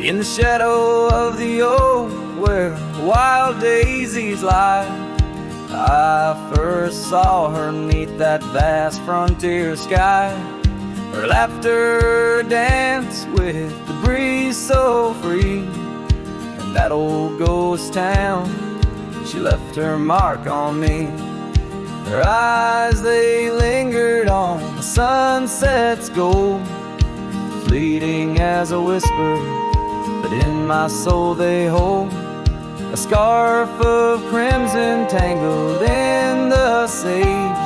In the shadow of the oak where wild daisies lie, I first saw her 'neath that vast frontier sky. Her laughter danced with the breeze so free. In that old ghost town, she left her mark on me. Her eyes, they lingered on the sunset's gold, fleeting as a whisper, but in my soul they hold. A scarf of crimson tangled in the sage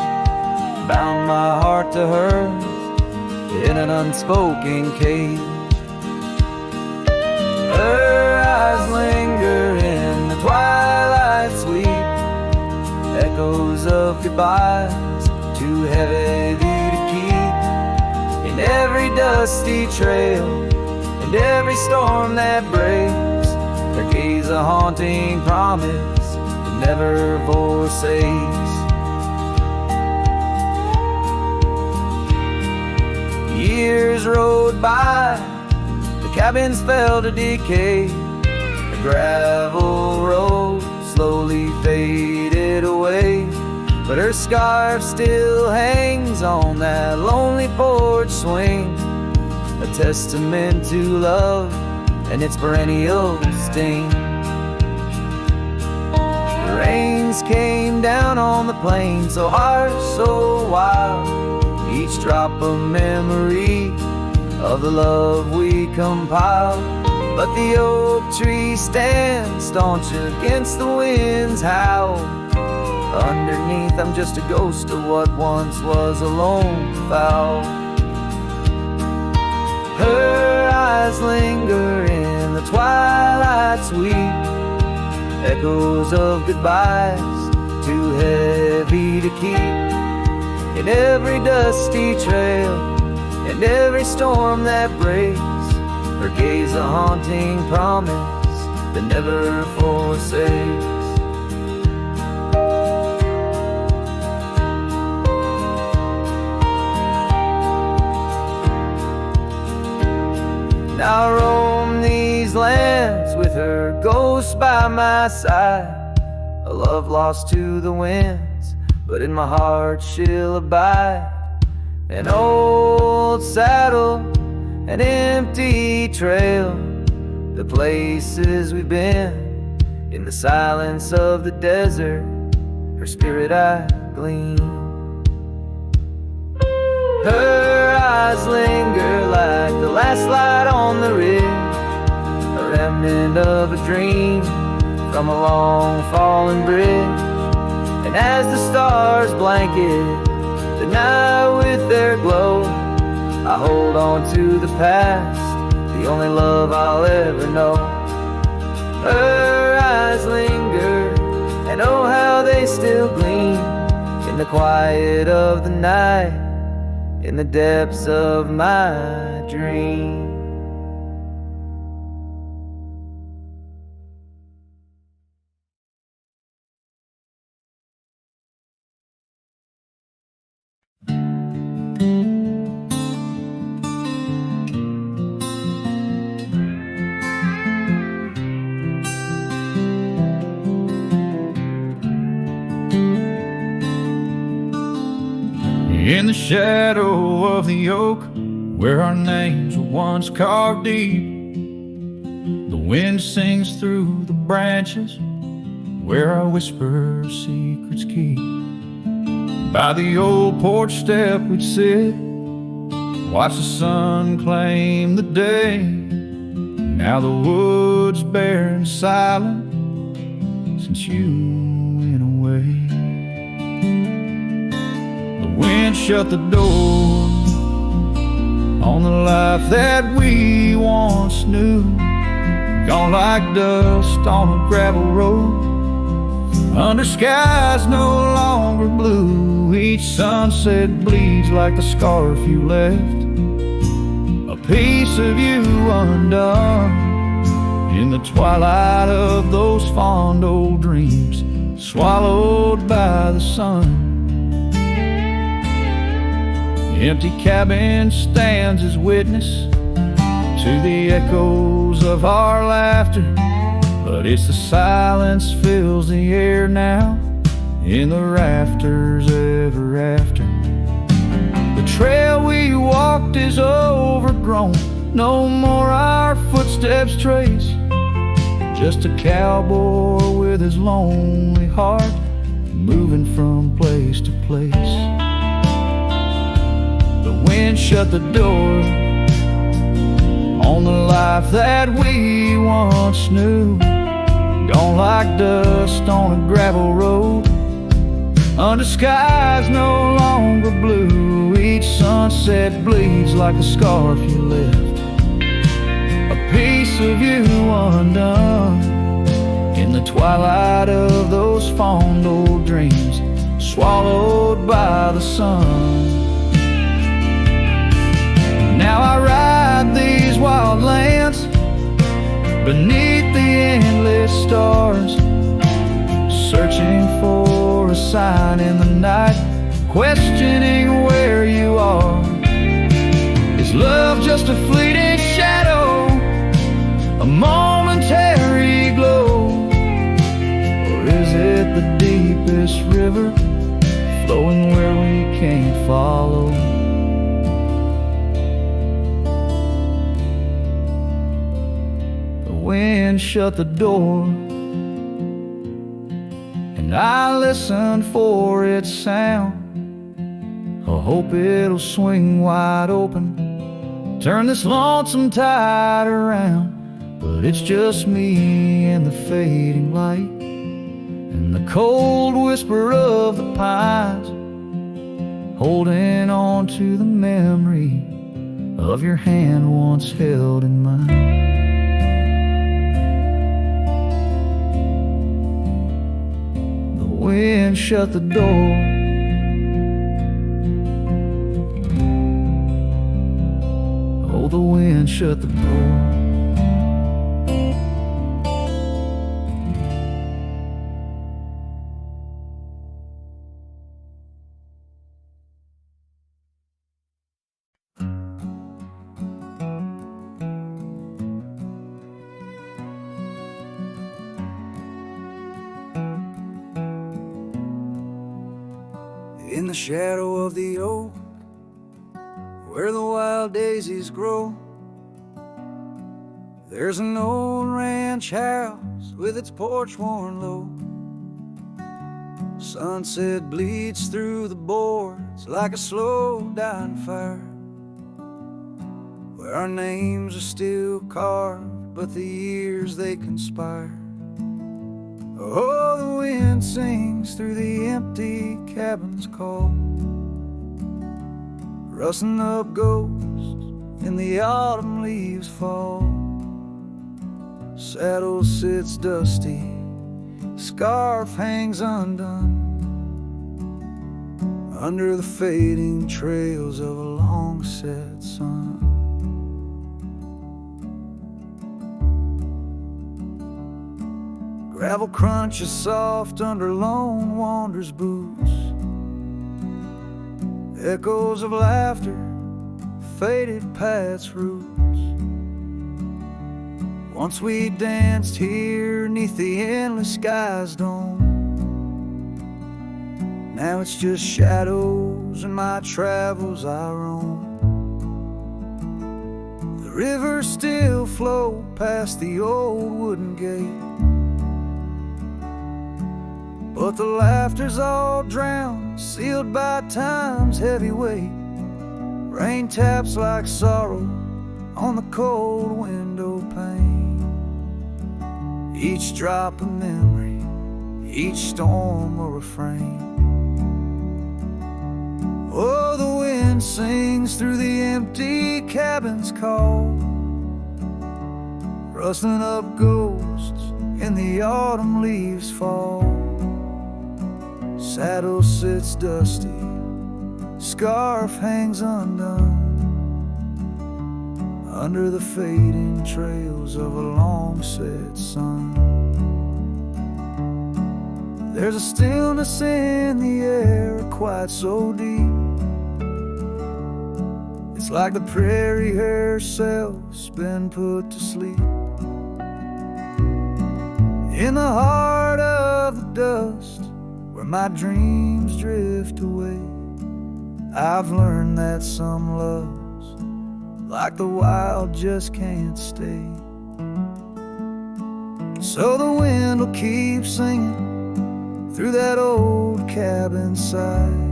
bound my heart to hers in an unspoken cage. Her eyes linger in the twilight sweet, echoes of goodbyes too heavy to keep. In every dusty trail and every storm that breaks, her gaze a haunting promise that never forsakes. Years rode by, the cabins fell to decay. The gravel road slowly faded away, but her scarf still hangs on that lonely porch swing, a testament to love and its perennial sting. The rains came down on the plain, so harsh, so wild, each drop a memory of the love we compiled. But the oak tree stands staunch against the wind's howl. Underneath I'm just a ghost of what once was a lone fowl. Her eyes linger in the twilight sweet, echoes of goodbyes too heavy to keep. In every dusty trail and every storm that breaks, her gaze a haunting promise that never forsakes. Now I roam these lands with her ghost by my side, a love lost to the winds, but in my heart she'll abide. An old saddle, an empty trail, the places we've been, in the silence of the desert, her spirit I glean. Her eyes linger like the last light on the ridge, a remnant of a dream from a long fallen bridge. And as the stars blanket the night with their glow, I hold on to the past, the only love I'll ever know. Her eyes linger, and oh how they still gleam, in the quiet of the night, in the depths of my dream. In the shadow of the oak, where our names were once carved deep, the wind sings through the branches, where our whisper secrets keep. By the old porch step we'd sit, watch the sun claim the day. Now the wood's bare and silent since you went away. Wind shut the door on the life that we once knew, gone like dust on a gravel road, under skies no longer blue. Each sunset bleeds like the scarf you left, a piece of you undone, in the twilight of those fond old dreams, swallowed by the sun. Empty cabin stands as witness, to the echoes of our laughter. But it's the silence fills the air now, in the rafters ever after. The trail we walked is overgrown, no more our footsteps trace. Just a cowboy with his lonely heart, moving from place to place. The wind shut the door on the life that we once knew, gone like dust on a gravel road, under skies no longer blue. Each sunset bleeds like a scarf you left, a piece of you undone, in the twilight of those fond old dreams, swallowed by the sun. Now I ride these wild lands beneath the endless stars, searching for a sign in the night, questioning where you are. Is love just a fleeting shadow, a momentary glow? Or is it the deepest river, flowing where we can't follow? The wind shut the door, and I listen for its sound. I hope it'll swing wide open, turn this lonesome tide around. But it's just me and the fading light, and the cold whisper of the pines, holding on to the memory of your hand once held in mine. The wind shut the door, oh, the wind shut the door. In the shadow of the oak, where the wild daisies grow, there's an old ranch house with its porch worn low. Sunset bleeds through the boards like a slow dying fire, where our names are still carved, but the years they conspire. Oh, the wind sings through the empty cabin's call, rustling up ghosts in the autumn leaves fall. Saddle sits dusty, scarf hangs undone, under the fading trails of a long set sun. Gravel crunches soft under lone wanderer's boots, echoes of laughter faded past roots. Once we danced here neath the endless sky's dome, now it's just shadows in my travels I roam. The rivers still flow past the old wooden gate, but the laughter's all drowned, sealed by time's heavy weight. Rain taps like sorrow on the cold window pane, each drop a memory, each storm a refrain. Oh, the wind sings through the empty cabin's call, rustling up ghosts in the autumn leaves fall. Saddle sits dusty, scarf hangs undone, under the fading trails of a long set sun. There's a stillness in the air, quite so deep, It's like the prairie herself's been put to sleep. In the heart of the dust, where my dreams drift away, I've learned that some loves, like the wild, just can't stay. So the wind will keep singing through that old cabin side,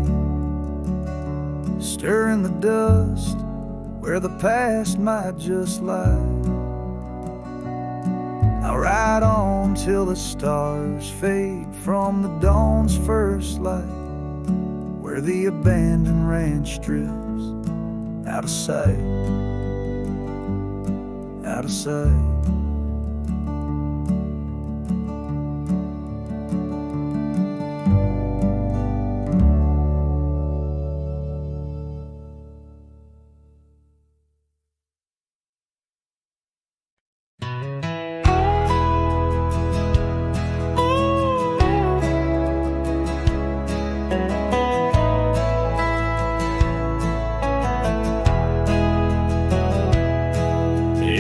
stirring the dust where the past might just lie. I'll ride on till the stars fade from the dawn's first light, where the abandoned ranch drifts out of sight, out of sight.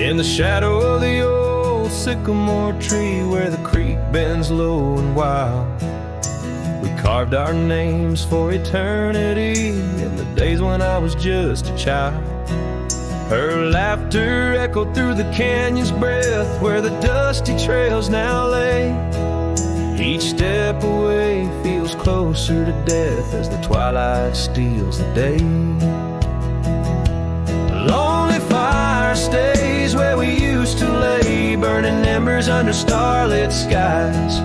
In the shadow of the old sycamore tree, where the creek bends low and wild, we carved our names for eternity in the days when I was just a child. Her laughter echoed through the canyon's breath, where the dusty trails now lay. Each step away feels closer to death as the twilight steals the day. Lonely fire stays where we used to lay, burning embers under starlit skies.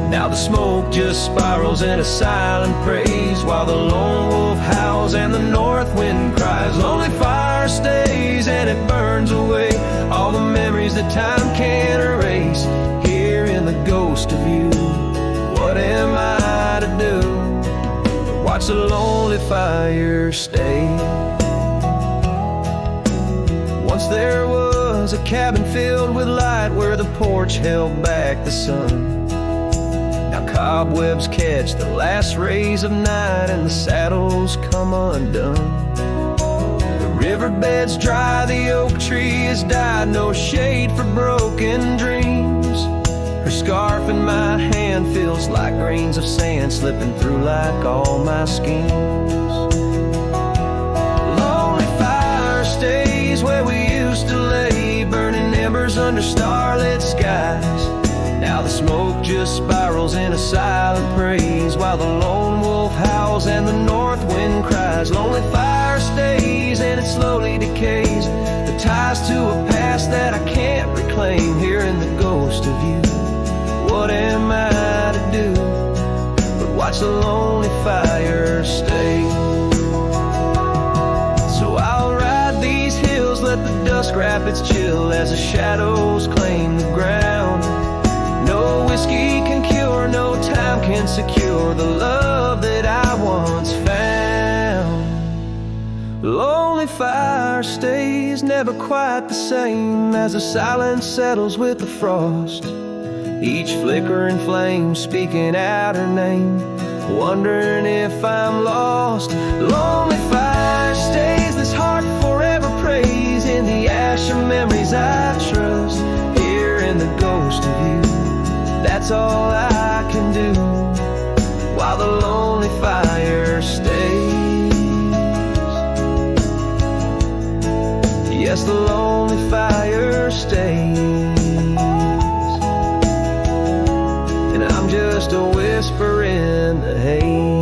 Now the smoke just spirals in a silent praise, while the lone wolf howls and the north wind cries. Lonely fire stays and it burns away all the memories that time can't erase. Here in the ghost of you, what am I to do? Watch the lonely fire stay. Once there was a cabin filled with light, where the porch held back the sun. Now cobwebs catch the last rays of night and the saddles come undone. The riverbed's dry, the oak tree has died, no shade for broken dreams. Her scarf in my hand feels like grains of sand slipping through like all my schemes. Lonely fire stays where we used to lay, burning embers under starlit skies. Now the smoke just spirals in a silent praise, while the lone wolf howls and the north wind cries. Lonely fire stays and it slowly decays, the ties to a past that I can't reclaim. Here in the ghost of you, what am I to do but watch the lonely fire stay? So I'll ride these hills, let the dust wrap its chill as the shadows claim the ground. No whiskey can cure, no time can secure the love that I once found. Lonely fire stays, never quite the same as the silence settles with the frost. Each flickering flame speaking out her name, wondering if I'm lost. Lonely fire stays, this heart forever prays in the ash of memories I trust. Here in the ghost of you, that's all I can do, while the lonely fire stays. Yes, the lonely fire stays, and I'm just a whisper in the haze.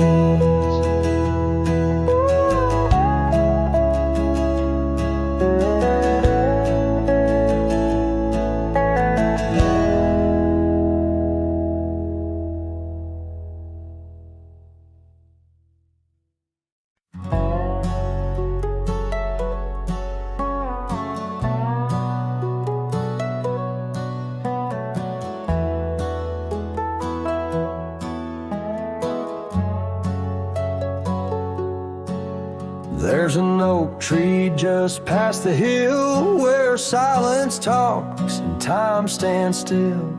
There's an oak tree just past the hill, where silence talks and time stands still.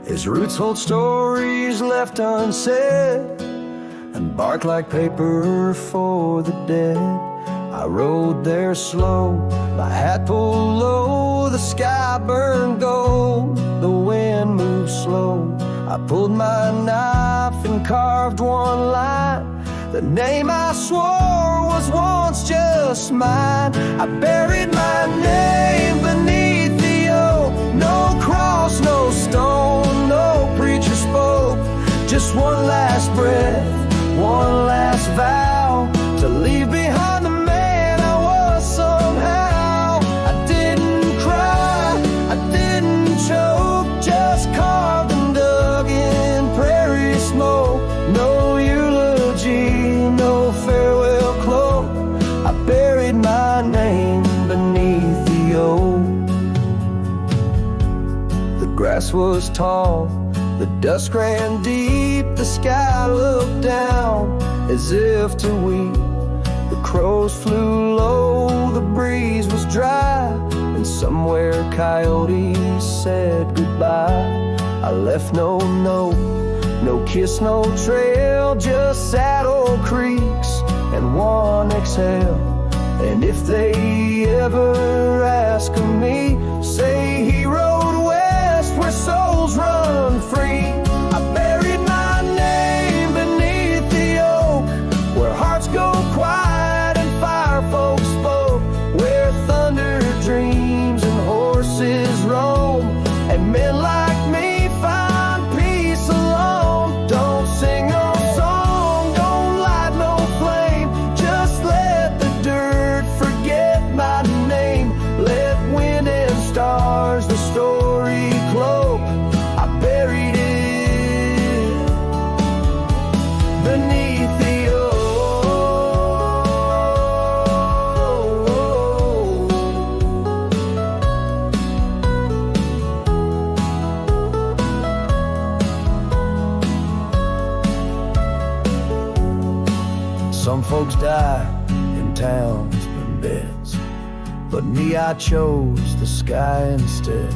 Its roots hold stories left unsaid and bark like paper for the dead. I rode there slow, my hat pulled low, the sky burned gold, the wind moved slow. I pulled my knife and carved one line, the name I swore was once just mine. I buried my name beneath the oak, no cross, no stone, no preacher spoke. Just one last breath, one last vow, to leave behind the man I was somehow. I didn't cry, I didn't choke, just carved and dug in prairie smoke. No eulogy, no farewell cloak. I buried my name beneath the oak. The grass was tall, the dusk ran deep, the sky looked down as if to weep. The crows flew low, the breeze was dry, and somewhere coyotes said goodbye. I left no note, no kiss, no trail, just saddle creaks and one exhale. And if they ever ask of me, say he rode west where souls run free. I buried my name beneath the oak, where hearts go quiet and fire folks spoke, where thunder dreams and horses roam, and men like me find peace alone. Don't sing no song, don't light no flame, just let the dirt forget my name. Let wind and stars the story cloak. I buried it beneath the oak. Some folks die in towns and beds, but me, I chose the sky instead.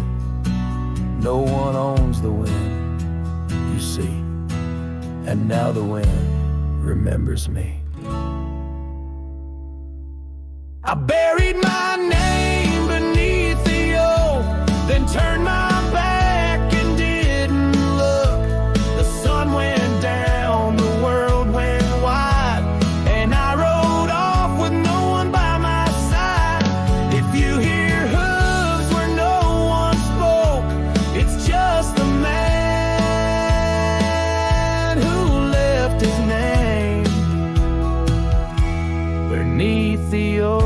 No one owns the wind, you see, and now the wind remembers me. I buried my name beneath the oak, then turned my back and didn't look. The sun went down, the world went wide, and I rode off with no one by my side. If you hear hooves where no one spoke, it's just the man who left his name beneath the oak.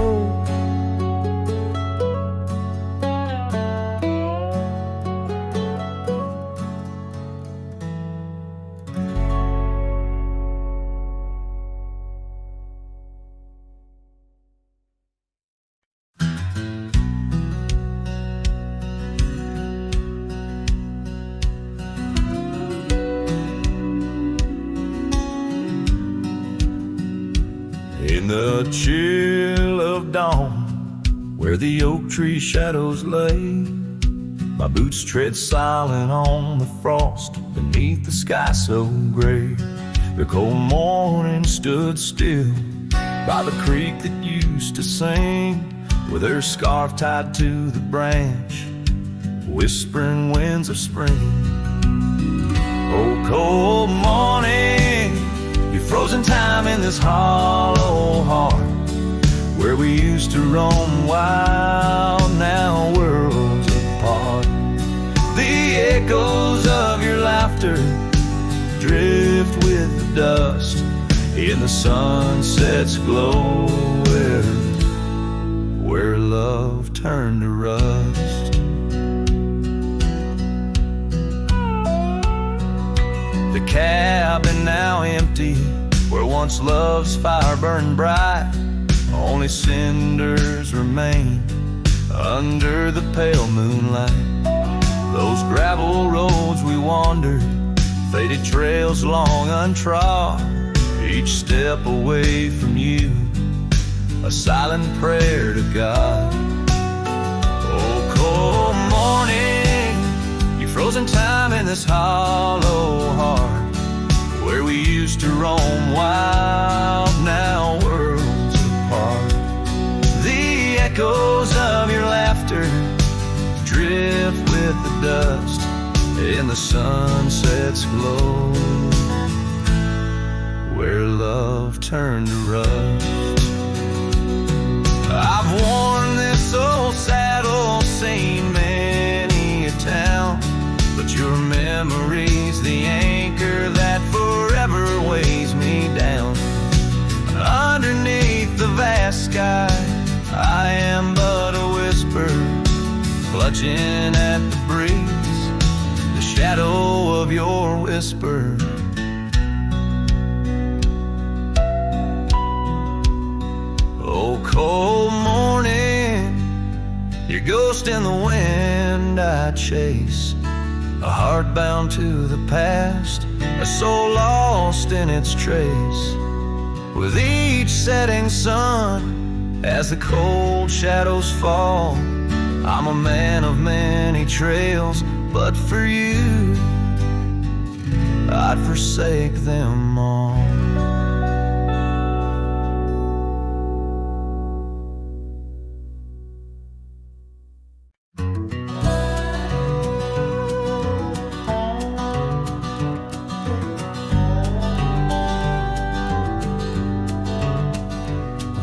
In the chill of dawn, where the oak tree shadows lay, my boots tread silent on the frost beneath the sky so gray. The cold morning stood still by the creek that used to sing, with her scarf tied to the branch, whispering winds of spring. Oh, cold morning, you frozen time in this hollow heart, where we used to roam wild, now worlds apart. The echoes of your laughter drift with the dust in the sunset's glow, where love turned to rust. The cabin now empty, where once love's fire burned bright, only cinders remain under the pale moonlight. Those gravel roads we wandered, faded trails long untrod, each step away from you, a silent prayer to God. Oh, cold morning, you frozen time in this hollow heart, where we used to roam wild, now worlds apart. sunsets glow, where love turned to rust. I've worn this old saddle, seen many a town, but your memory's the anchor that forever weighs me down. Underneath the vast sky, I am but a whisper, clutching at the breeze, the shadow of your whisper. Oh, cold morning, your ghost in the wind I chase, a heart bound to the past, a soul lost in its trace. With each setting sun, as the cold shadows fall, I'm a man of many trails, but for you, I'd forsake them all.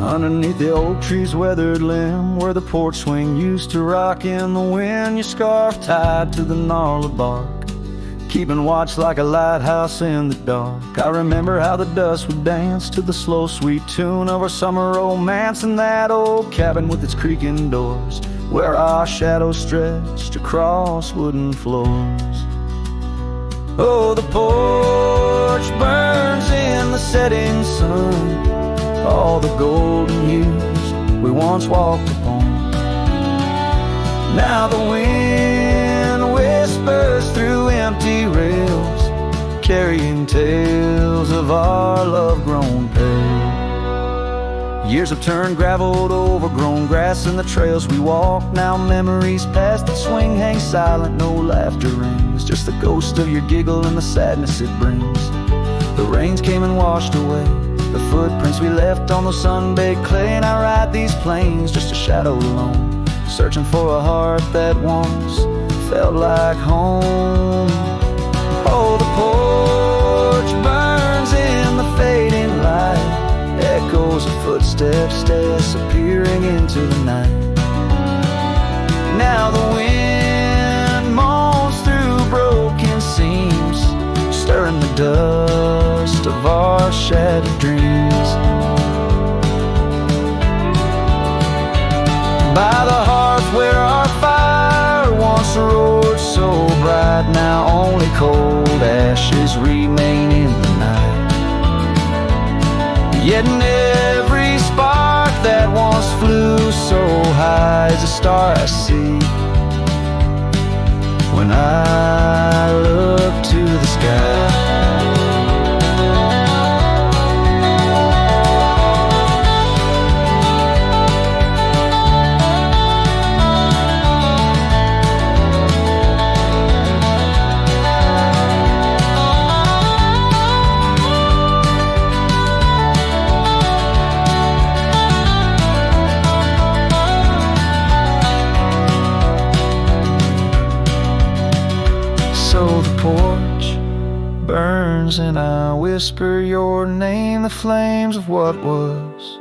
Underneath the oak tree's weathered limb, where the porch swing used to rock in the wind, your scarf tied to the gnarled bark, keeping watch like a lighthouse in the dark. I remember how the dust would dance to the slow sweet tune of our summer romance in that old cabin with its creaking doors, where our shadows stretched across wooden floors. Oh, the porch burns in the setting sun, all the golden years we once walked upon. Now the wind whispers through empty rails, carrying tales of our love grown pale. Years have turned gravel to overgrown grass, and the trails we walk, now memories past that swing hang silent, no laughter rings, just the ghost of your giggle and the sadness it brings. The rains came and washed away the footprints we left on the sun-baked clay, and I ride these plains just a shadow alone, searching for a heart that once felt like home. Oh, the porch burns in the fading light, echoes of footsteps disappearing into the night. Now the wind moans through broken seams, stirring the dust of our shattered dreams. By the hearth where our fire once roared so bright, now only cold ashes remain in the night. Yet in every spark that once flew so high is a star I see when I look to the sky. And I whisper your name, the flames of what was,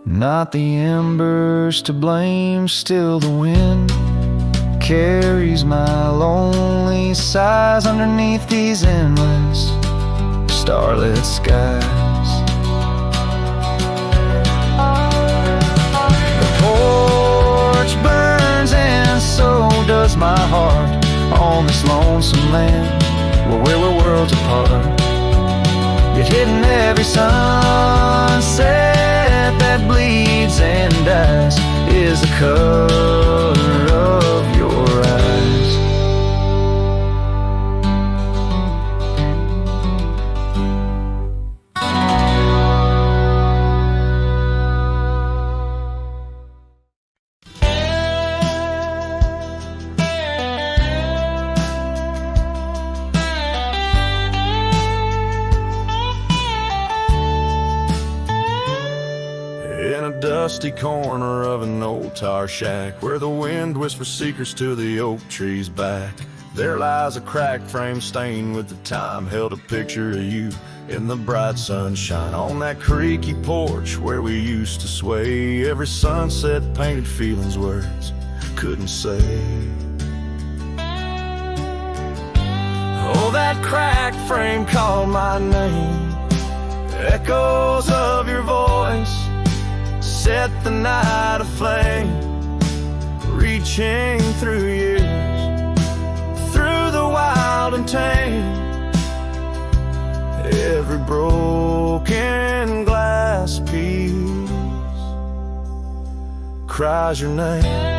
not the embers to blame. Still the wind carries my lonely sighs underneath these endless starlit skies. The porch burns and so does my heart on this lonesome land where we're worlds apart. Yet hidden every sunset that bleeds and dies is the color of your eyes. Dusty corner of an old tar shack, where the wind whispers secrets to the oak tree's back, There lies a cracked frame stained with the time, held a picture of you in the bright sunshine on that creaky porch where we used to sway. Every sunset painted feelings words couldn't say. Oh, that cracked frame called my name. Echoes of your voice set the night aflame, reaching through years, through the wild and tame. Every broken glass piece cries your name.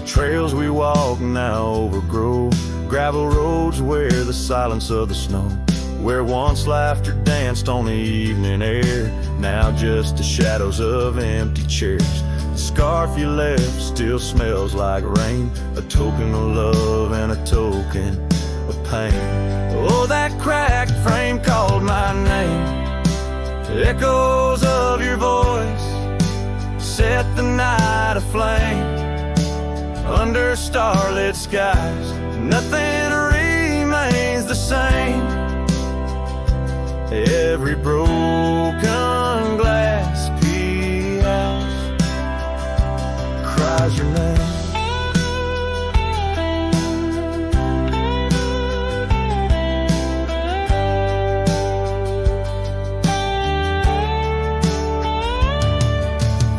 Trails we walk now overgrow, gravel roads where the silence of the snow, where once laughter danced on the evening air, now just the shadows of empty chairs. The scarf you left still smells like rain, a token of love and a token of pain. Oh, that cracked frame called my name. Echoes of your voice set the night aflame. Under starlit skies, nothing remains the same. Every broken glass piece cries your name.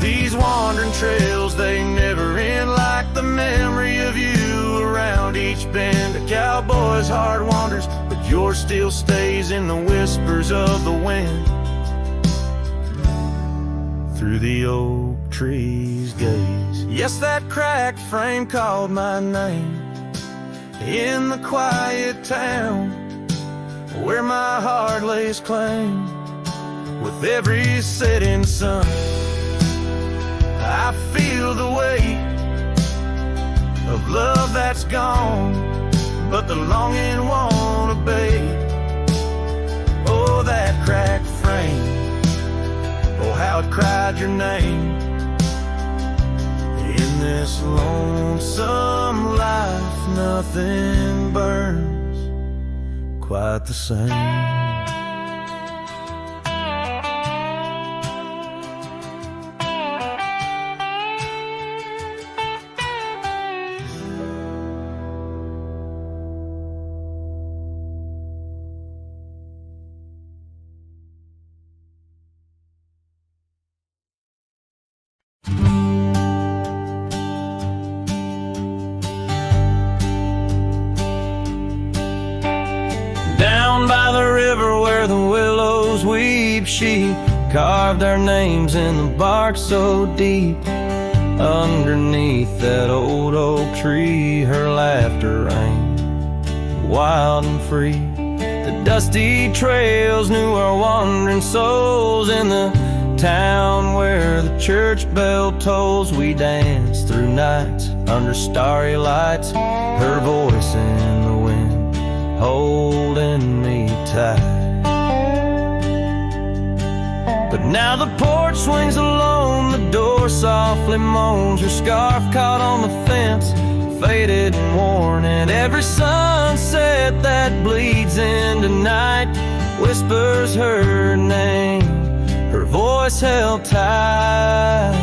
These wandering trails, they never end, like the memory of you around each bend. A cowboy's heart wanders, but yours still stays in the whispers of the wind. Through the oak tree's gaze, yes, that cracked frame called my name. In the quiet town where my heart lays claim, with every setting sun I feel the weight of love that's gone, but the longing won't abate. Oh, that cracked frame, oh, how it cried your name. In this lonesome life, nothing burns quite the same. By the river where the willows weep, she carved our names in the bark so deep. Underneath that old oak tree, her laughter rang wild and free. The dusty trails knew our wandering souls. In the town where the church bell tolls, we danced through nights under starry lights, her voice in the wind holding me tight. But now the porch swings alone, the door softly moans, her scarf caught on the fence, faded and worn, and every sunset that bleeds into night whispers her name, her voice held tight.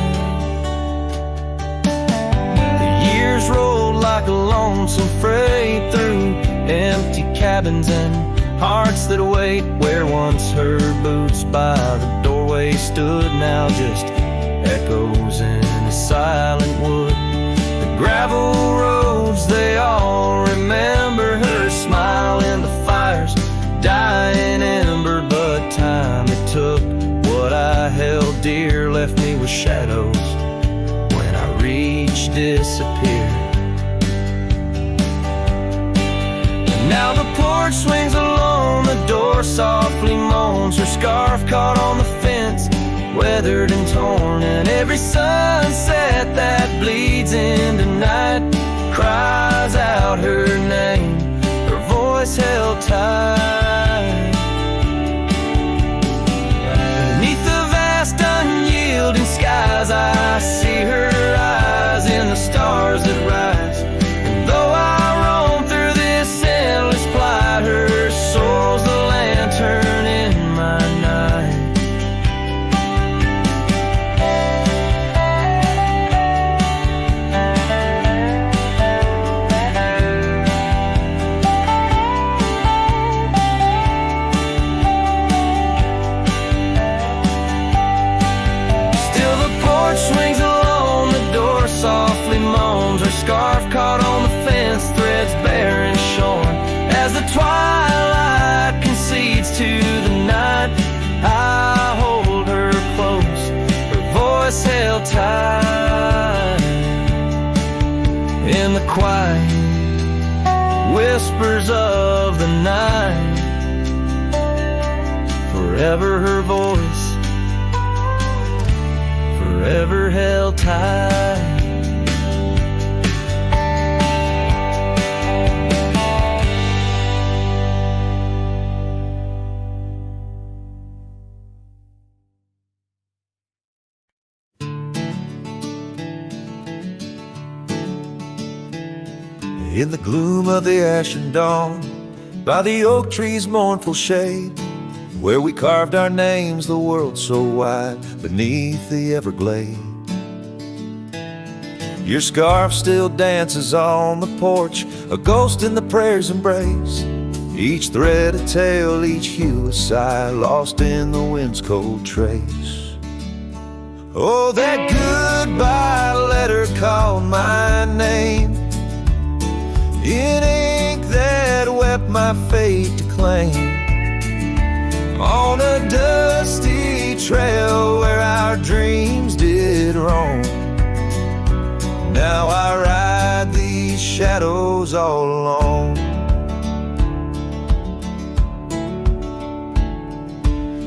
The years rolled like a lonesome freight through empty cabins and hearts that wait, where once her boots by the doorway stood, now just echoes in a silent wood. The gravel roads, they all remember her smile in the fire's dying ember, but time it took. What I held dear left me with shadows when I reached disappear. Now the porch swings alone, the door softly moans, her scarf caught on the fence, weathered and torn, and every sunset that bleeds into night cries out her name, her voice held tight. out on the fence, threads bare and shorn. As the twilight concedes to the night, I hold her close, her voice held tight. In the quiet whispers of the night, forever her voice, forever held tight. In the gloom of the ashen dawn, by the oak tree's mournful shade, where we carved our names, the world so wide, beneath the everglade. Your scarf still dances on the porch, a ghost in the prayer's embrace. Each thread a tale, each hue a sigh, lost in the wind's cold trace. Oh, that goodbye letter called my name, in ink that wept my fate to claim. On a dusty trail where our dreams did roam, now I ride these shadows all alone.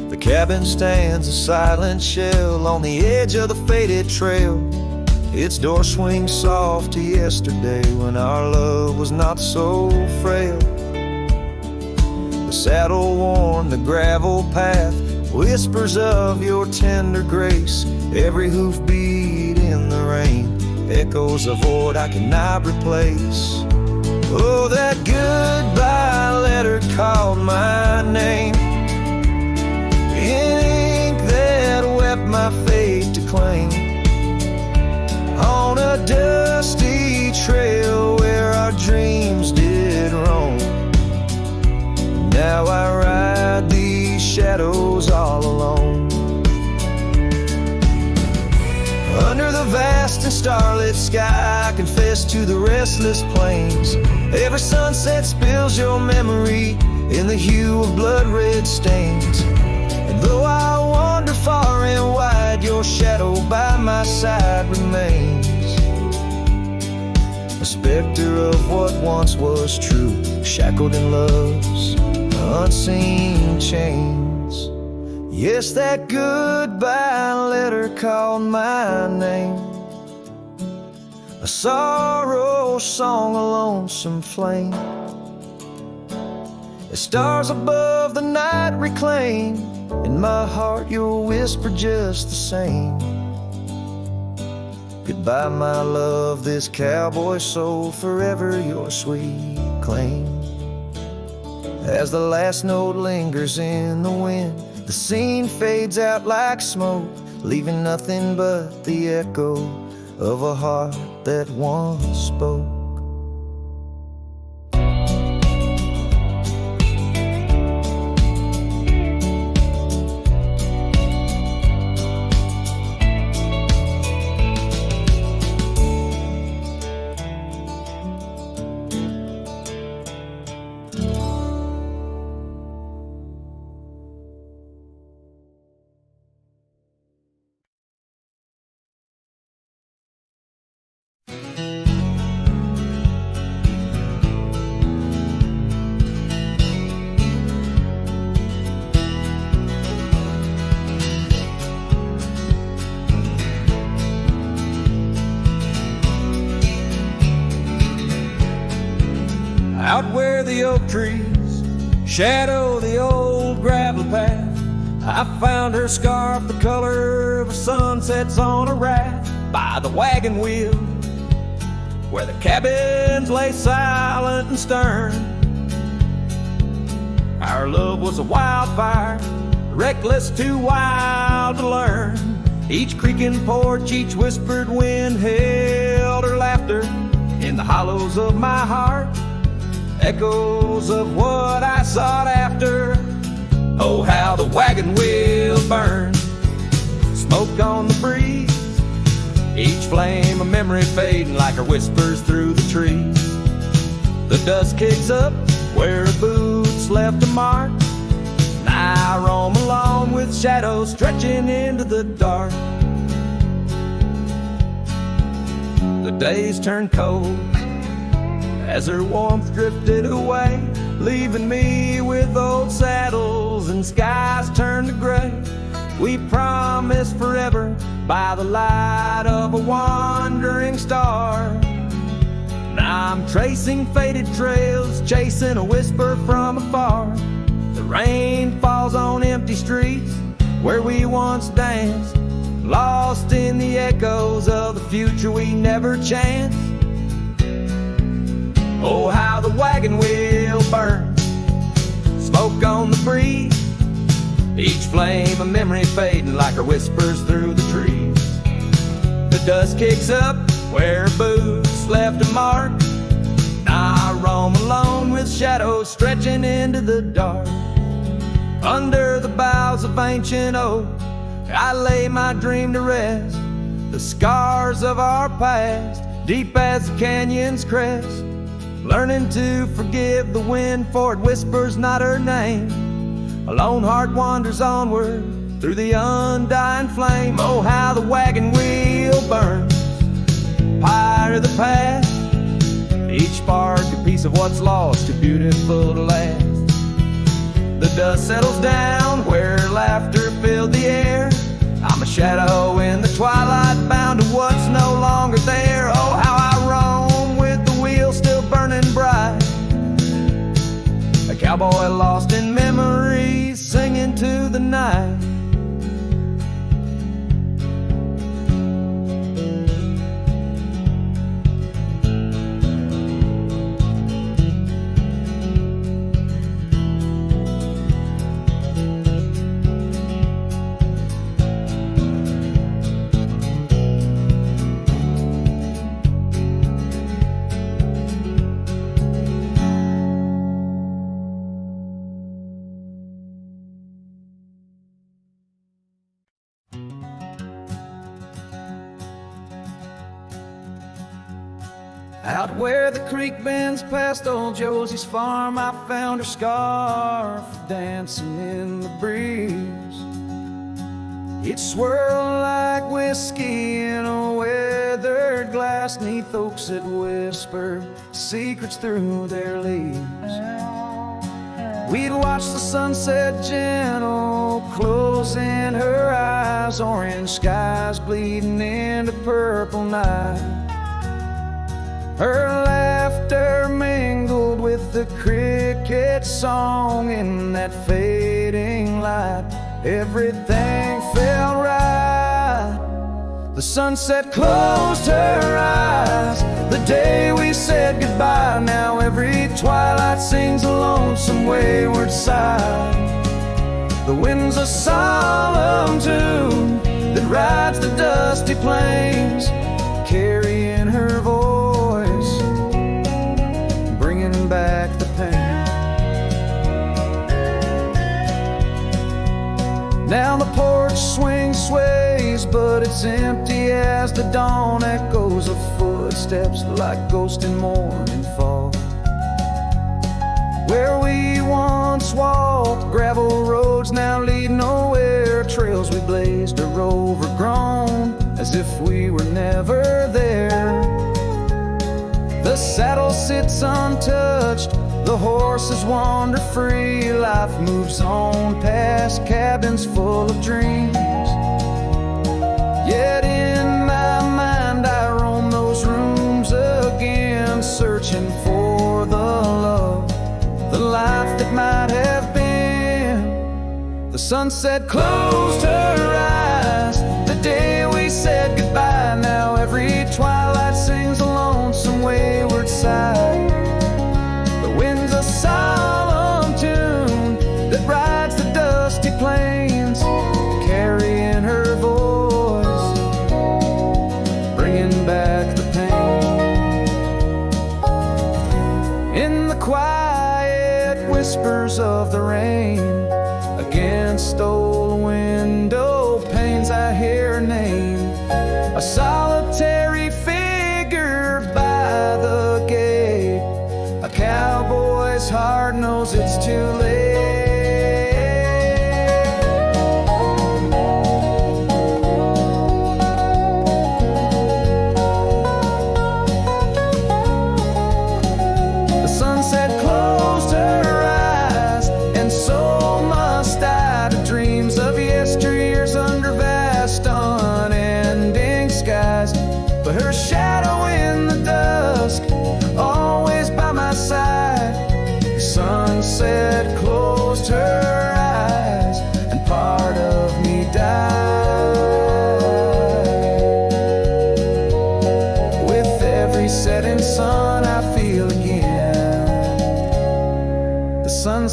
The cabin stands a silent shell on the edge of the faded trail. Its door swings soft to yesterday when our love was not so frail. The saddle worn, the gravel path, whispers of your tender grace. Every hoofbeat in the rain, echoes of what I cannot replace. Oh, that goodbye letter called my name, in ink that wept my fate to claim. On a dusty trail where our dreams did roam, now I ride these shadows all alone. Under the vast and starlit sky, I confess to the restless plains. Every sunset spills your memory in the hue of blood-red stains. And though I wander far and wide, your shadow by my side remains, a specter of what once was true, shackled in love's unseen chains. Yes, that goodbye letter called my name, a sorrow song, a lonesome flame. As stars above the night reclaim, in my heart your whisper just the same. Goodbye, my love, this cowboy soul, forever your sweet claim. As the last note lingers in the wind, the scene fades out like smoke, leaving nothing but the echo of a heart that once spoke. Out where the oak trees shadow the old gravel path, I found her scarf the color of sunsets on a raft by the wagon wheel, where the cabins lay silent and stern. Our love was a wildfire, reckless, too wild to learn. Each creaking porch, each whispered wind held her laughter in the hollows of my heart, echoes of what I sought after. Oh, how the wagon wheel burned, smoke on the breeze, Each flame a memory fading like her whispers through the trees. The dust kicks up where her boots left a mark, and I roam alone with shadows stretching into the dark. The days turned cold as her warmth drifted away, leaving me with old saddles and skies turned to gray. We promised forever by the light of a wandering star. Now I'm tracing faded trails, chasing a whisper from afar. The rain falls on empty streets where we once danced, lost in the echoes of the future we never chanced. Oh, how the wagon wheel burns, smoke on the breeze, each flame a memory fading like her whispers through the trees. The dust kicks up where her boots left a mark, now I roam alone with shadows stretching into the dark. Under the boughs of ancient oak, I lay my dream to rest, the scars of our past, deep as the canyon's crest. Learning to forgive the wind, for it whispers not her name. A lone heart wanders onward through the undying flame. Oh, how the wagon wheel burns, pyre of the past, each spark a piece of what's lost, too beautiful to last. The dust settles down where laughter filled the air. I'm a shadow in the twilight, bound to what's no longer there. Oh, how I roam with the wheel still burning bright, a cowboy lost in memories, singing to the night. Out where the creek bends past old Josie's farm, I found her scarf dancing in the breeze. It swirled like whiskey in a weathered glass, 'neath oaks that whisper secrets through their leaves. We'd watch the sunset gentle, closing her eyes, orange skies bleeding into purple night. Her laughter mingled with the cricket song in that fading light. Everything felt right. The sunset closed her eyes the day we said goodbye. Now every twilight sings a lonesome wayward sigh. The wind's a solemn tune that rides the dusty plains, carrying her voice, bringing back the pain. Now the porch swing sways, but it's empty as the dawn echoes of footsteps like ghosts in morning fall. Where we once walked, gravel roads now lead nowhere. Trails we blazed are overgrown, as if we were never there. The saddle sits untouched, the horses wander free. Life moves on past cabins full of dreams. Yet in my mind I roam those rooms again, searching for the love, the life that might have been. The sunset closed her eyes the day we said goodbye. Now every twilight sings a lonesome wayward sigh. The wind's a solemn tune that rides the dusty plains, carrying her voice, bringing back the pain. In the quiet whispers of the rain, against old window panes I hear her name, a solitary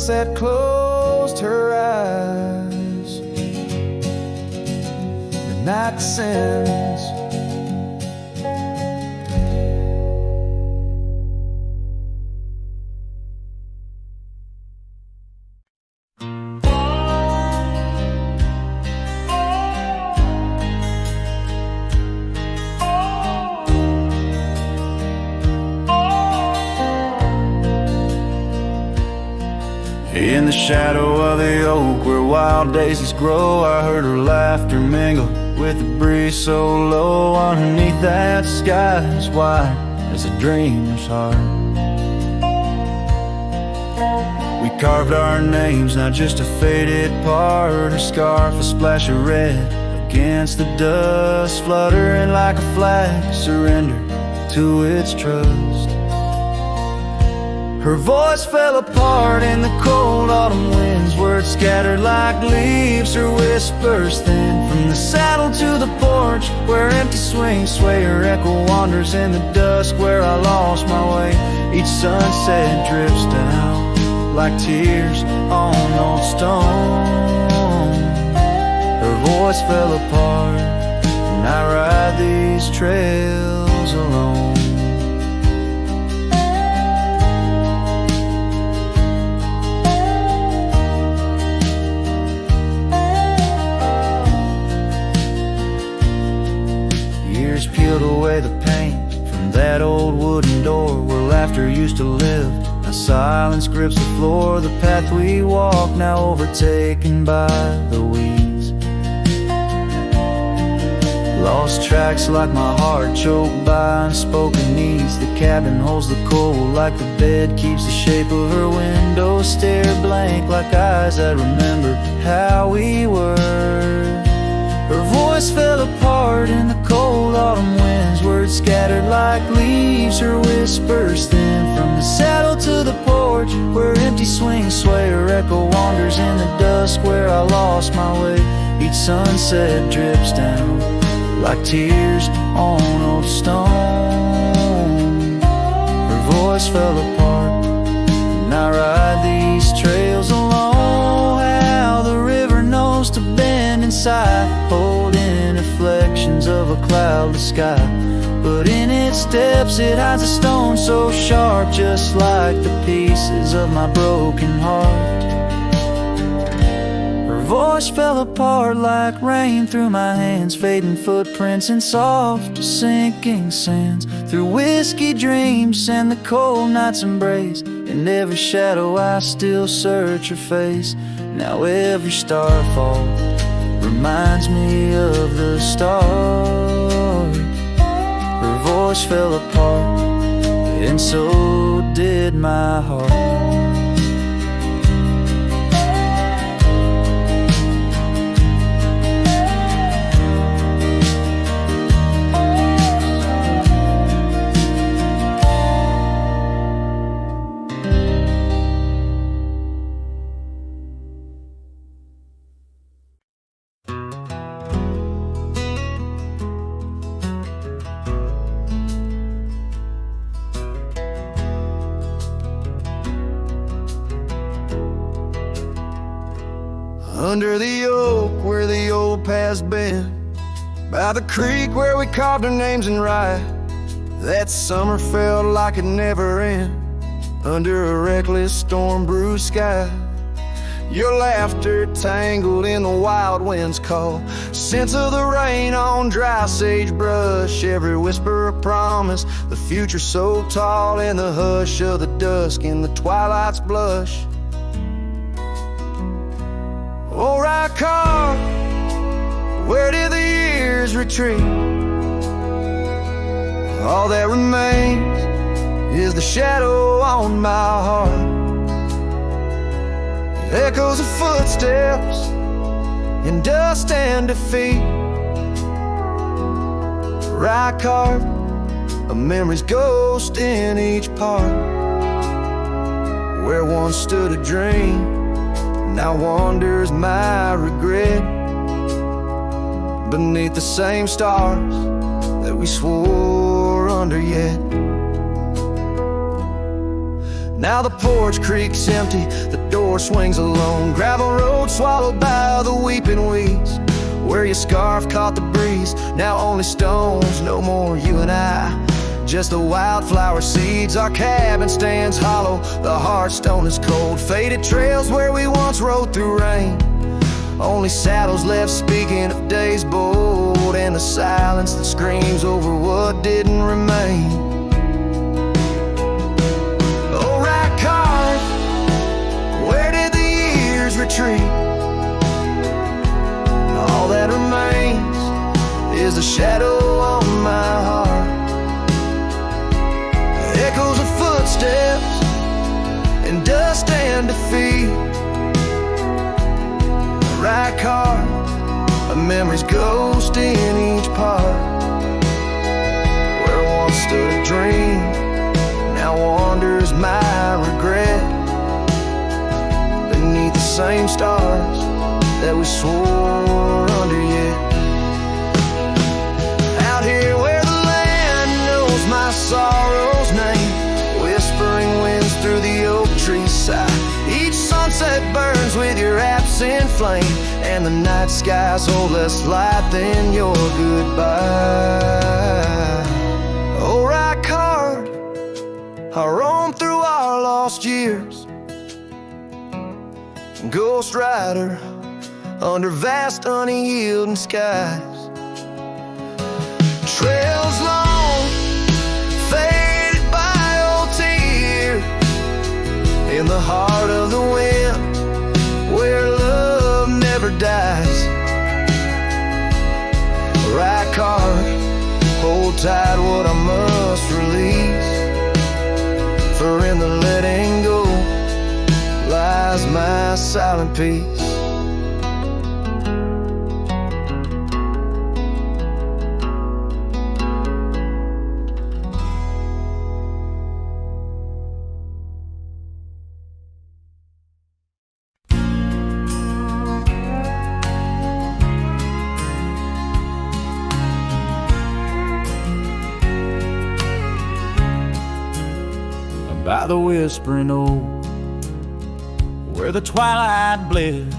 sat closed her eyes. The night descends. In the shadow of the oak where wild daisies grow, I heard her laughter mingle with the breeze so low. Underneath that sky as wide as a dreamer's heart, we carved our names, not just a faded part. Her scarf, a splash of red against the dust, fluttering like a flag, surrender to its trust. Her voice fell apart in the cold autumn winds, words scattered like leaves, her whispers thin. From the saddle to the porch, where empty swings sway, her echo wanders in the dusk, where I lost my way. Each sunset drips down like tears on old stone. Her voice fell apart, and I ride these trails alone. Peeled away the paint from that old wooden door where laughter used to live. Now silence grips the floor, the path we walk now overtaken by the weeds. Lost tracks like my heart, choked by unspoken needs. The cabin holds the cold like the bed keeps the shape of her window. Stare blank like eyes that remember how we were. Her voice fell apart in the cold autumn winds, words scattered like leaves, her whispers thin. From the saddle to the porch, where empty swings sway, her echo wanders in the dusk, where I lost my way. Each sunset drips down like tears on old stone. Her voice fell apart, and I ride these trails alone. How the river knows to bend inside, holding reflections of a cloudless sky. But in its depths it hides a stone so sharp, just like the pieces of my broken heart. Her voice fell apart like rain through my hands, fading footprints in soft sinking sands. Through whiskey dreams and the cold night's embrace, in every shadow I still search her face. Now every starfall reminds me of the story. Her voice fell apart, and so did my heart. Under the oak where the old path's been, by the creek where we carved our names in rye, that summer felt like it never end, under a reckless storm-bruised sky. Your laughter tangled in the wild wind's call, scent of the rain on dry sagebrush, every whisper of promise, the future so tall in the hush of the dusk, in the twilight's blush. Oh, right car, where did the years retreat? All that remains is the shadow on my heart, echoes of footsteps in dust and defeat. Right carved, a memory's ghost in each part, where once stood a dream, now wanders my regret, beneath the same stars that we swore under yet. Now the porch creaks empty, the door swings alone. Gravel road swallowed by the weeping weeds. Where your scarf caught the breeze, now only stones, no more you and I. Just the wildflower seeds, our cabin stands hollow. The hearthstone is cold, faded trails where we once rode through rain. Only saddles left speaking of days bold, and the silence that screams over what didn't remain. Oh, right car, where did the years retreat? All that remains is the shadow on my heart. Echoes of footsteps and dust and defeat. Right car, a memory's ghost in each part. Where once stood a dream, now wanders my regret. Beneath the same stars that we swore under yet. Out here where the land knows my sorrow's name, whispering winds through the oak trees sigh. Each sunset burns with your absent flame, and the night skies hold less light than your goodbye. Oh, right card, I roam through our lost years. Ghost rider under vast unyielding skies. Trails long, faded by old tears. In the heart of the wind, where love never dies. Right card, hold tight what I must release. For in the letting go lies my silent peace. By the whispering oak, where the twilight bled,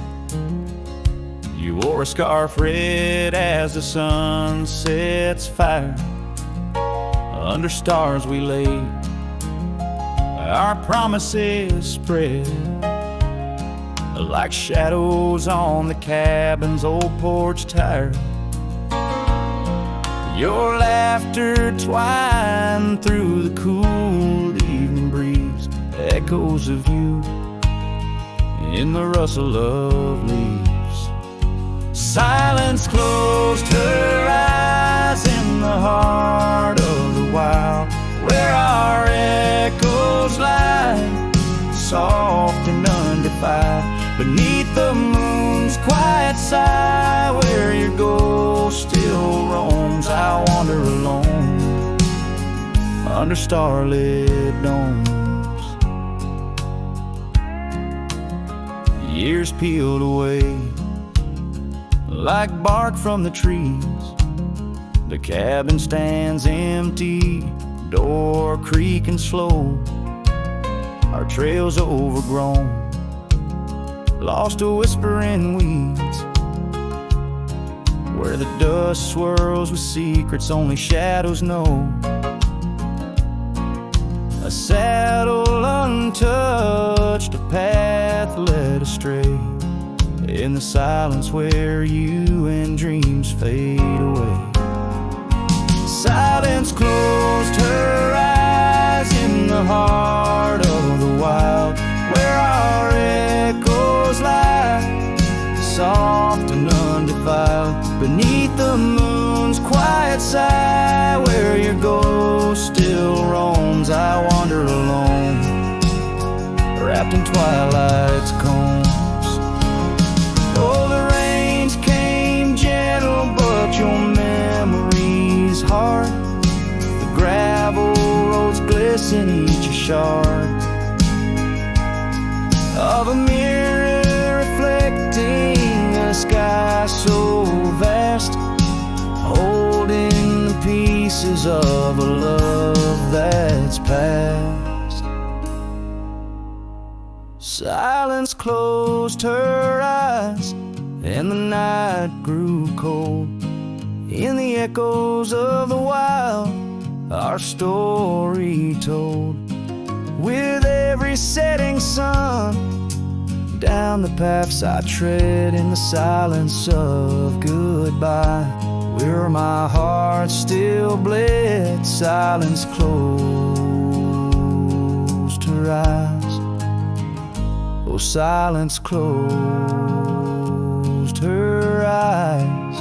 you wore a scarf red as the sun sets fire. Under stars we lay, our promises spread like shadows on the cabin's old porch tire. Your laughter twined through the cool evening breeze, echoes of you in the rustle of leaves. Silence closed her eyes in the heart of the wild, where our echoes lie, soft and undefiled. Beneath the moon's quiet sigh, where your ghost still roams, I wander alone under starlit domes. Years peeled away like bark from the trees. The cabin stands empty, door creaking slow. Our trails overgrown, lost to whispering weeds, where the dust swirls with secrets only shadows know. A saddle untouched, a path led astray, in the silence where you and dreams fade away. Silence closed her eyes in the heart of the wild, where our echoes lie, soft and undefiled. Beneath the moon's quiet sigh, where your ghost still roams, I wander alone, wrapped in twilight's combs. Oh, the rains came gentle, but your memory's hard. The gravel roads glisten, each a shard of a mirror reflecting a sky so vast, holding the pieces of a love that's past. Silence closed her eyes, and the night grew cold. In the echoes of the wild, our story told. With every setting sun, down the paths I tread in the silence of goodbye, where my heart still bled, silence closed her eyes. Oh, silence closed her eyes.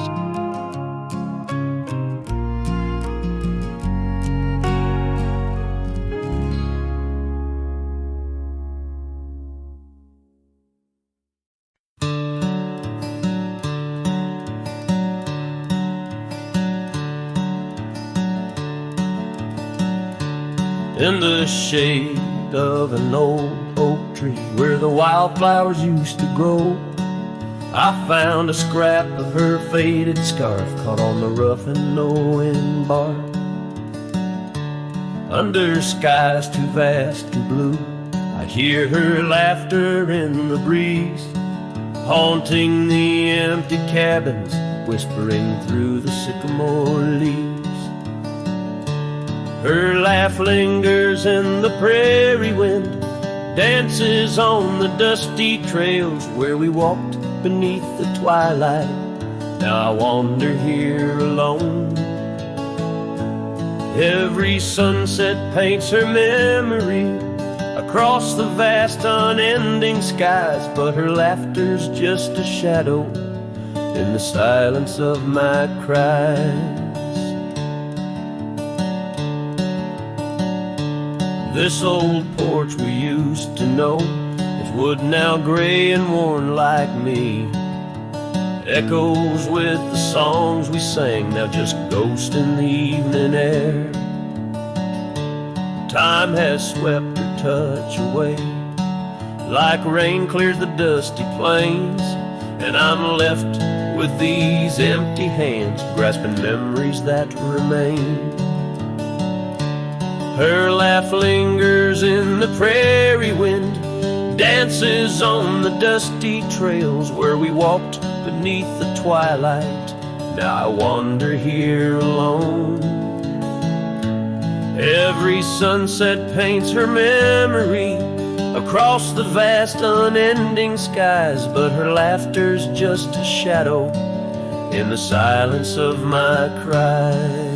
In the shade of an old oak tree where the wildflowers used to grow, I found a scrap of her faded scarf caught on the rough and knowing bark. Under skies too vast, too blue, I hear her laughter in the breeze, haunting the empty cabins, whispering through the sycamore leaves. Her laugh lingers in the prairie wind, dances on the dusty trails where we walked beneath the twilight. Now I wander here alone. Every sunset paints her memory across the vast unending skies, but her laughter's just a shadow in the silence of my cries. This old porch we used to know is wood now gray and worn like me. Echoes with the songs we sang, now just ghosts in the evening air. Time has swept her touch away, like rain clears the dusty plains, and I'm left with these empty hands, grasping memories that remain. Her laugh lingers in the prairie wind, dances on the dusty trails where we walked beneath the twilight. Now I wander here alone. Every sunset paints her memory across the vast unending skies, but her laughter's just a shadow in the silence of my cries.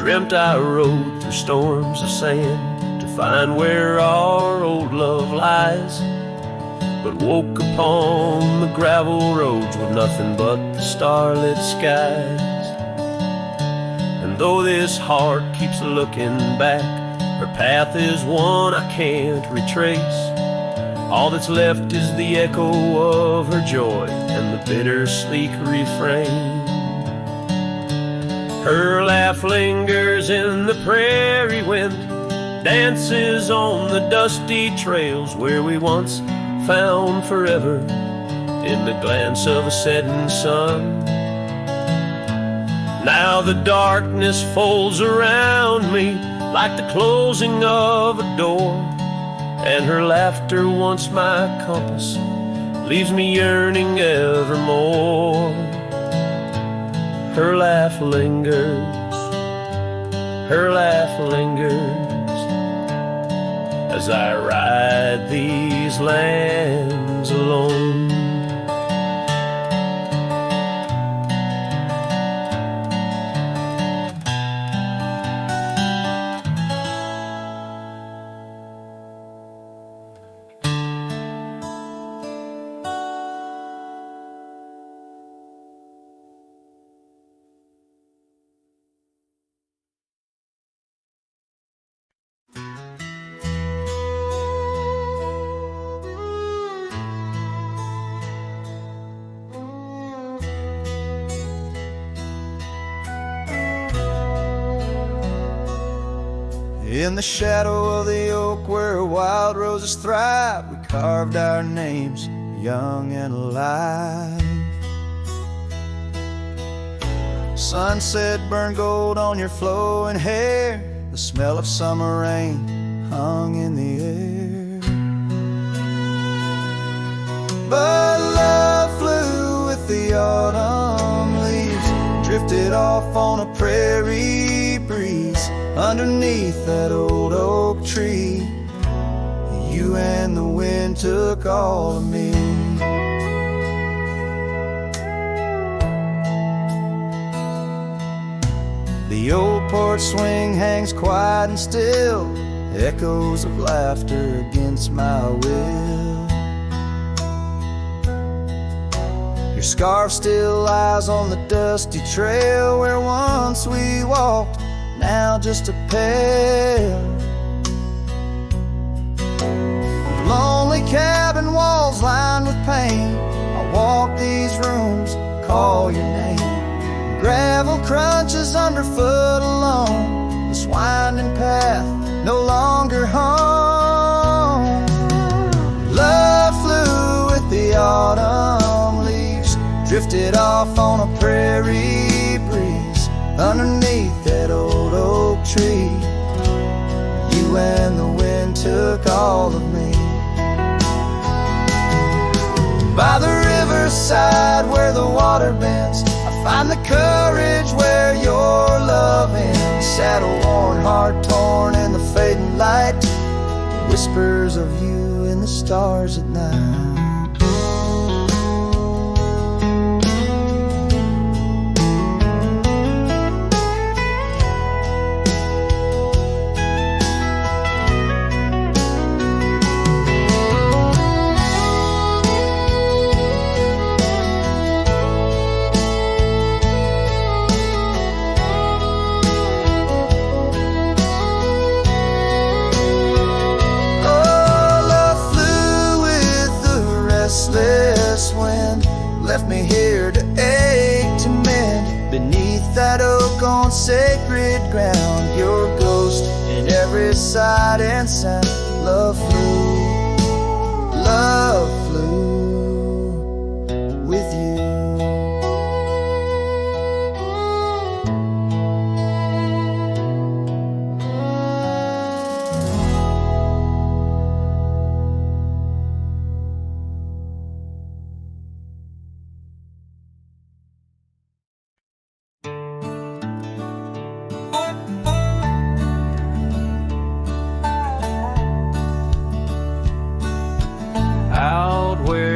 Dreamt I rode through storms of sand to find where our old love lies, but woke upon the gravel roads with nothing but the starlit skies. And though this heart keeps looking back, her path is one I can't retrace. All that's left is the echo of her joy and the bittersweet refrain. Her laugh lingers in the prairie wind, dances on the dusty trails where we once found forever in the glance of a setting sun. Now the darkness folds around me like the closing of a door, and her laughter, once my compass, leaves me yearning evermore. Her laugh lingers, her laugh lingers, as I ride these lands alone. In the shadow of the oak where wild roses thrive, we carved our names young and alive. Sunset burned gold on your flowing hair. The smell of summer rain hung in the air. But love flew with the autumn leaves, drifted off on a prairie breeze underneath that old oak tree. You and the wind took all of me. The old porch swing hangs quiet and still, echoes of laughter against my will. Your scarf still lies on the dusty trail where once we walked, now just a pail. Lonely cabin walls lined with paint, I walk these rooms, call your name. Gravel crunches underfoot alone, this winding path no longer home. Love flew with the autumn leaves, drifted off on a prairie breeze underneath that old oak tree. You and the wind took all of me. By the riverside where the water bends, I find the courage where your love ends. Saddle worn, heart torn in the fading light, whispers of you in the stars at night. Left me here to ache, to mend beneath that oak on sacred ground. Your ghost in every sight and sound. Love flew with you.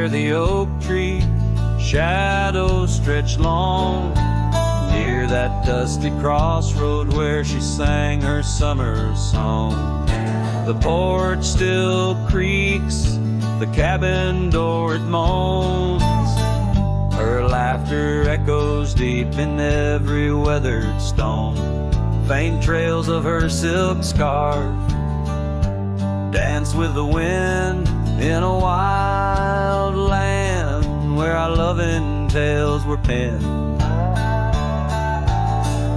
The oak tree shadows stretch long near that dusty crossroad where she sang her summer song. The porch still creaks, the cabin door it moans. Her laughter echoes deep in every weathered stone. Faint trails of her silk scarf dance with the wind in a wild land where our loving tales were penned.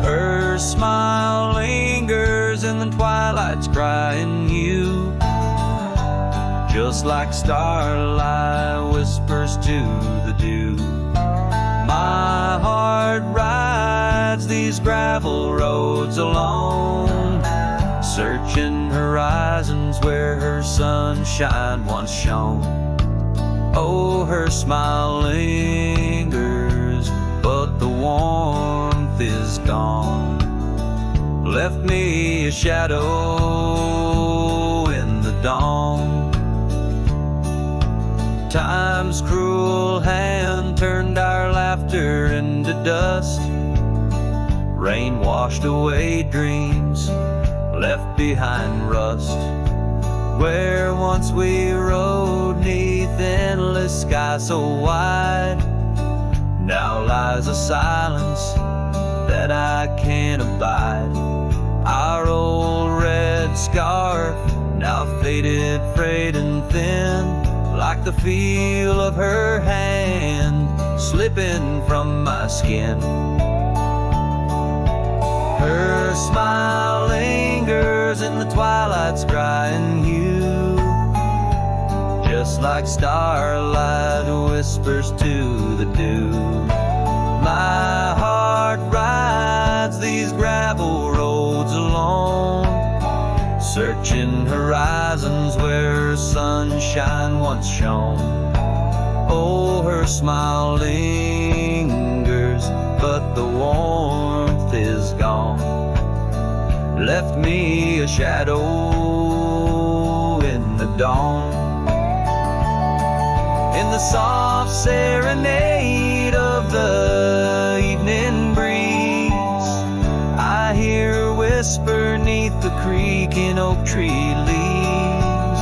Her smile lingers in the twilight's crying hue, just like starlight whispers to the dew. My heart rides these gravel roads alone, searching horizons where her sunshine once shone. Oh, her smile lingers, but the warmth is gone. Left me a shadow in the dawn. Time's cruel hand turned our laughter into dust. Rain washed away dreams, left behind rust. Where once we rode neath endless sky so wide, now lies a silence that I can't abide. Our old red scarf, now faded, frayed and thin, like the feel of her hand slipping from my skin. Her smile lingers in the twilight's crying hue, just just like starlight whispers to the dew. My heart rides these gravel roads alone, searching horizons where sunshine once shone. Oh, her smile lingers, but the warmth is gone. Left me a shadow in the dawn. In the soft serenade of the evening breeze, I hear her whisper neath the creaking oak tree leaves.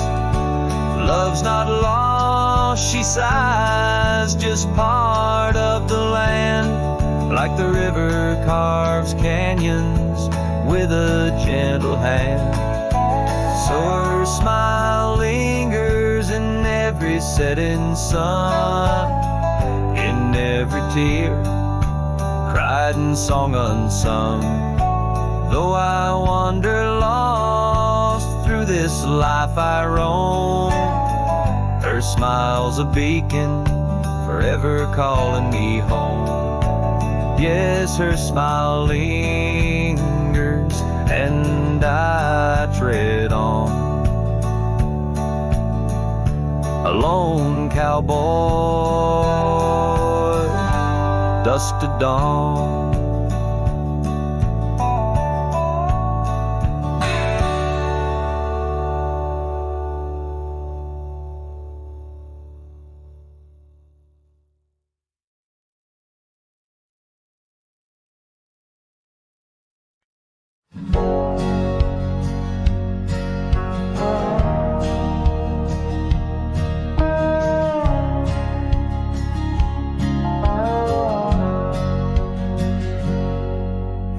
Love's not lost, she sighs, just part of the land, like the river carves canyons with a gentle hand. So her smile lingers in every setting sun, in every tear cried and song unsung. Though I wander lost through this life I roam, her smile's a beacon forever calling me home. Yes, her smile lingers and I tread on. A lone cowboy, dusk to dawn.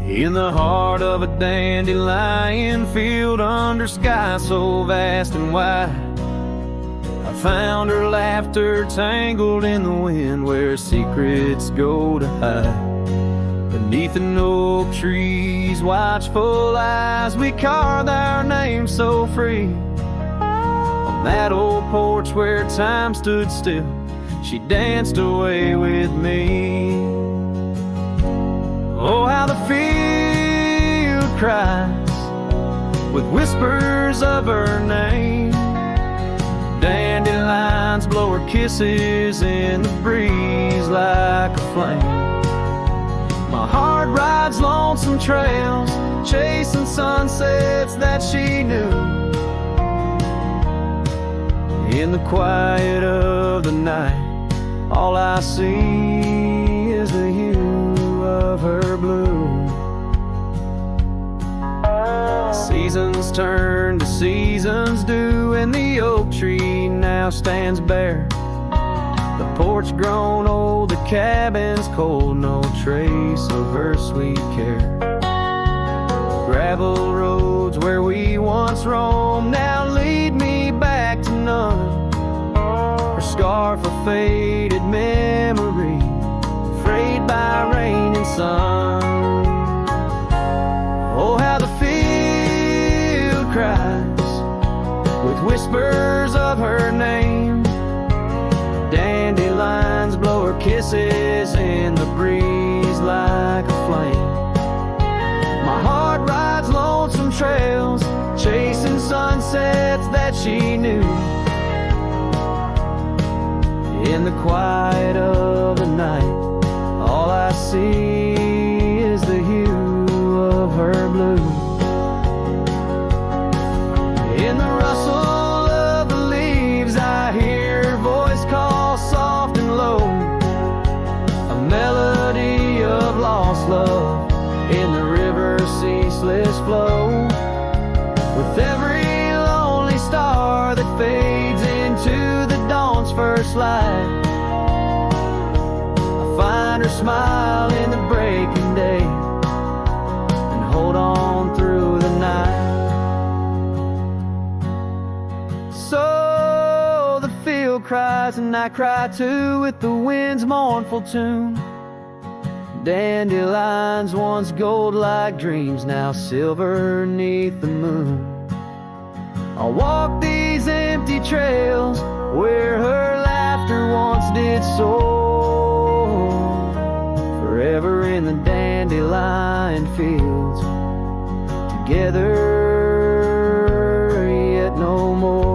In the heart of a dandelion field under sky so vast and wide, I found her laughter tangled in the wind where secrets go to hide. Beneath an oak tree's watchful eyes, we carved our names so free. On that old porch where time stood still, she danced away with me. Oh, how the field cries with whispers of her name. Dandelions blow her kisses in the breeze like a flame. My heart rides lonesome trails, chasing sunsets that she knew. In the quiet of the night, all I see is the hue of her blue. Seasons turn to seasons do, and the oak tree now stands bare. The porch grown old, the cabin's cold, no trace of her sweet care. Gravel roads where we once roamed now lead me back to none. Her scarf a faded memory, frayed by rain and sun. Oh, how the field cries with whispers of her name. Dandelions blow her kisses in the breeze like a flame. My heart rides lonesome trails, chasing sunsets that she knew. In the quiet of the night, all I see is the hue of her blue. In the rustle of the leaves, I hear her voice call soft and low, a melody of lost love in the river's ceaseless flow. With every lonely star that fades into the dawn's first light, I find her smile in the breaking day and hold on through the night. So the field cries and I cry too with the wind's mournful tune. Dandelions once gold like dreams, now silver 'neath the moon. I'll walk these empty empty trails where her laughter once did soar. Forever in the dandelion fields, together yet no more.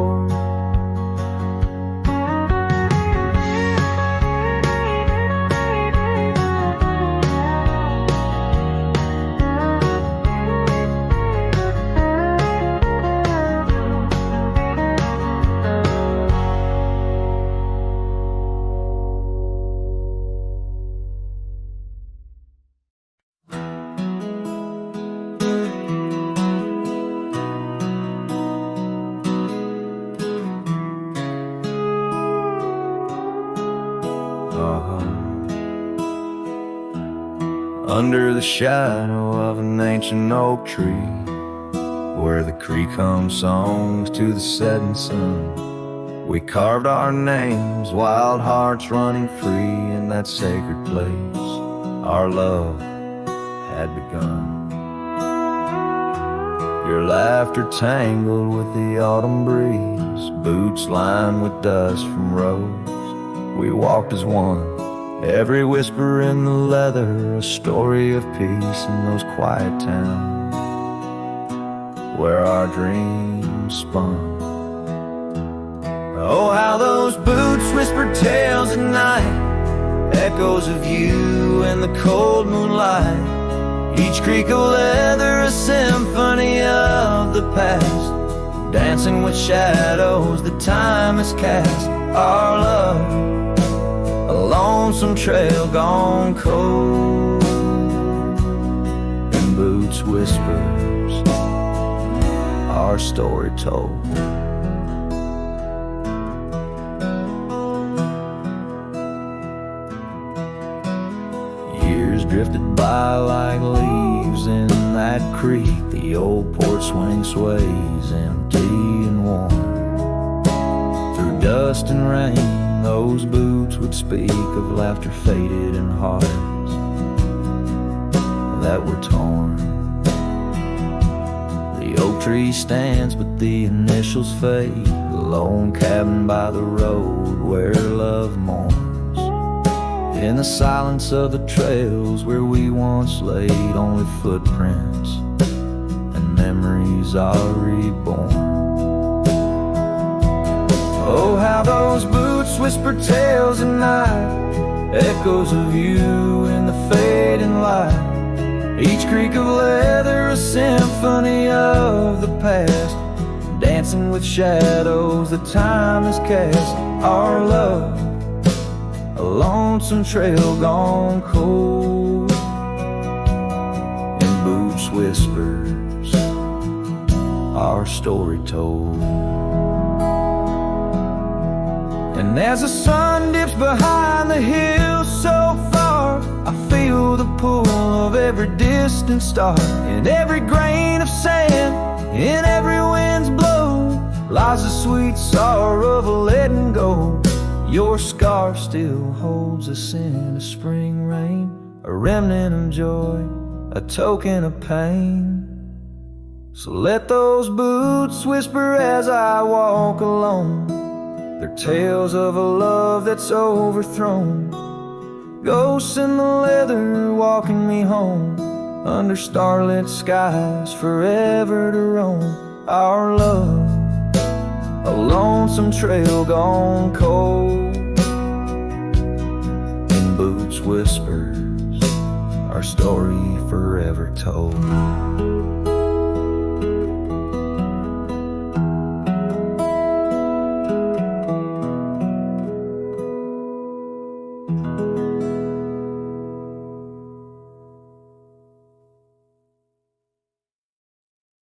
Under the shadow of an ancient oak tree, where the creek hums songs to the setting sun, we carved our names, wild hearts running free in that sacred place our love had begun. Your laughter tangled with the autumn breeze, boots lined with dust from roads. We walked as one, every whisper in the leather, a story of peace in those quiet towns where our dreams spun. Oh, how those boots whispered tales at night, echoes of you in the cold moonlight. Each creak of leather a symphony of the past, dancing with shadows that time has cast. Our love, a lonesome trail gone cold, and boots whispers, our story told. Years drifted by like leaves in that creek. The old porch swing sways empty and warm. Through dust and rain, those boots would speak of laughter faded and hearts that were torn. The oak tree stands, but the initials fade. The lone cabin by the road where love mourns. In the silence of the trails where we once laid, only footprints and memories are reborn. Oh, how those boots whisper tales at night, echoes of you in the fading light. Each creak of leather a symphony of the past, dancing with shadows that time has cast. Our love, a lonesome trail gone cold, and boots whispers, our story told. And as the sun dips behind the hills so far, I feel the pull of every distant star. In every grain of sand, in every wind's blow, lies the sweet sorrow of a letting go. Your scarf still holds us in a spring rain, a remnant of joy, a token of pain. So let those boots whisper as I walk alone, their tales of a love that's overthrown. Ghosts in the leather walking me home, under starlit skies forever to roam. Our love, a lonesome trail gone cold, in boots whispers, our story forever told.